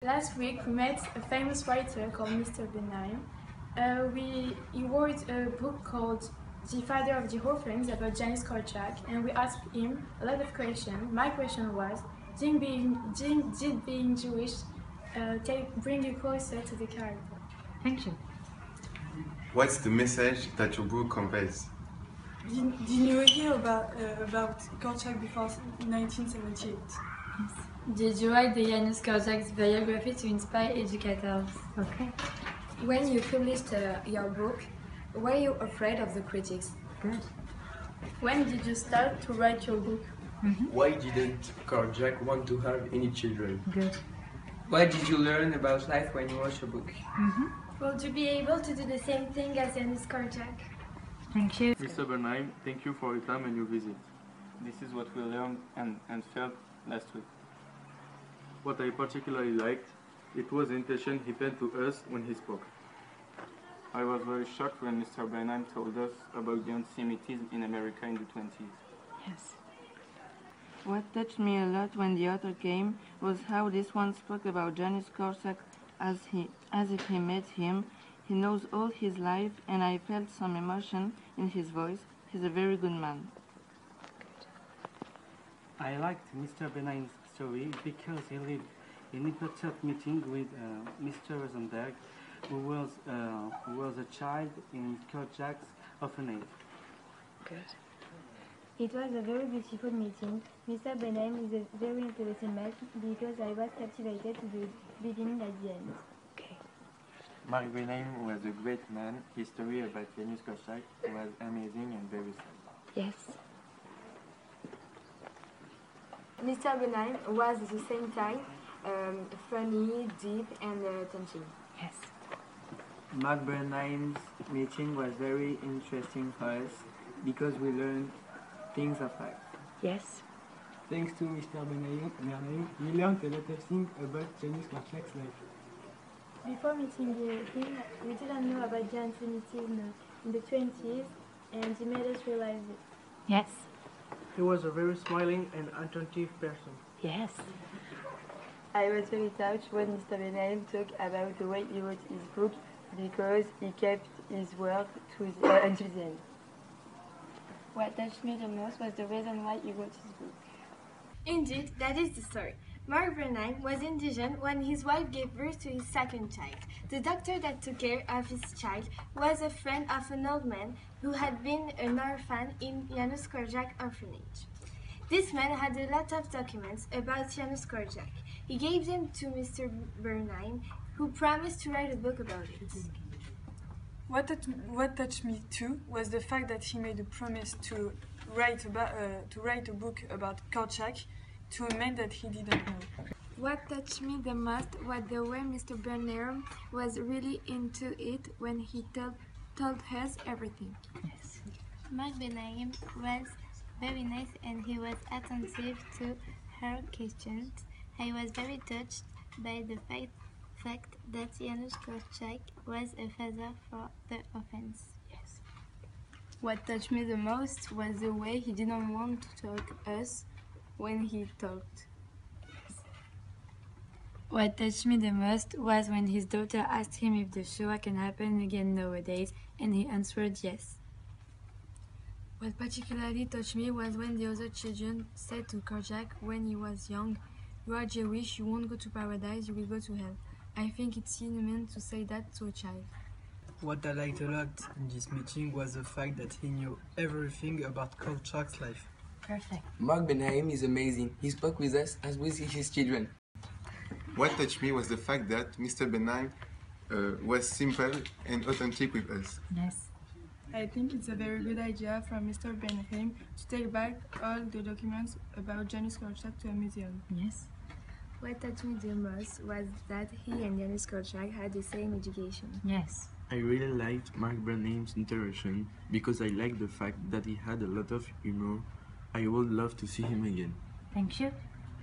Last week we met a famous writer called Mr. Bernheim. He wrote a book called The Father of the Orphans about Janusz Korczak, and we asked him a lot of questions. My question was, did being Jewish bring you closer to the character? Thank you. What's the message that your book conveys? Did you hear about Korczak before 1978? Yes. Did you write the Janusz Korczak's biography to inspire educators? Okay. When you published your book, were you afraid of the critics? Good. When did you start to write your book? Why didn't Korczak want to have any children? Good. What did you learn about life when you wrote your book? Will you be able to do the same thing as Janusz Korczak? Thank you. Mr. Bernheim, thank you for your time and your visit. This is what we learned and felt last week. What I particularly liked, it was the intention he paid to us when he spoke. I was very shocked when Mr. Bernheim told us about the anti-Semitism in America in the 20s. Yes. What touched me a lot when the author came was how this one spoke about Janusz Korczak as if he met him. He knows all his life, and I felt some emotion in his voice. He's a very good man. I liked Mr. Bernheim's story because he lived in important meeting with Mr. Rosenberg, who was a child in Korczak's orphanage. Good. It was a very beautiful meeting. Mr. Bernheim is a very interesting man because I was captivated to the beginning at the end. Okay. Mark Bernheim was a great man. His story about Janusz Korczak was amazing and very sad. Yes. Mr. Bernheim was at the same time funny, deep, and touching. Yes. Mark Bernheim's meeting was very interesting for us because we learned things of life. Yes. Thanks to Mr. Bernheim, we learned a lot of things about Janusz Korczak's life. Before meeting him, we didn't know about the anti-Semitism in the 20s, and he made us realize it. Yes. He was a very smiling and attentive person. Yes. I was very touched when Mr. Bernheim talked about the way he wrote his book because he kept his word until the end. What touched me the most was the reason why he wrote his book. Indeed, that is the story. Mark Bernheim was indigent when his wife gave birth to his second child. The doctor that took care of his child was a friend of an old man who had been an orphan in Janusz Korczak orphanage. This man had a lot of documents about Janusz Korczak. He gave them to Mr. Bernheim, who promised to write a book about it. What touched me too was the fact that he made a promise to write a book about Korczak to a man that he didn't know. What touched me the most was the way Mr. Bernheim was really into it when he told us everything. Yes. Mark Bernheim was very nice and he was attentive to her questions. I was very touched by the fact that Janusz Korczak was a father for the orphans. Yes. What touched me the most was the way he didn't want to talk us when he talked. What touched me the most was when his daughter asked him if the Shoah can happen again nowadays, and he answered yes. What particularly touched me was when the other children said to Korczak when he was young, "You are Jewish, you won't go to paradise, you will go to hell." I think it's inhuman to say that to a child. What I liked a lot in this meeting was the fact that he knew everything about Korczak's life. Perfect. Mark Bernheim is amazing. He spoke with us as with his children. What touched me was the fact that Mr. Bernheim was simple and authentic with us. Yes. I think it's a very good idea from Mr. Bernheim to take back all the documents about Janusz Korczak to a museum. Yes. What touched me the most was that he and Janusz Korczak had the same education. Yes. I really liked Mark Bernheim's interaction because I liked the fact that he had a lot of humor. I would love to see him again. Thank you.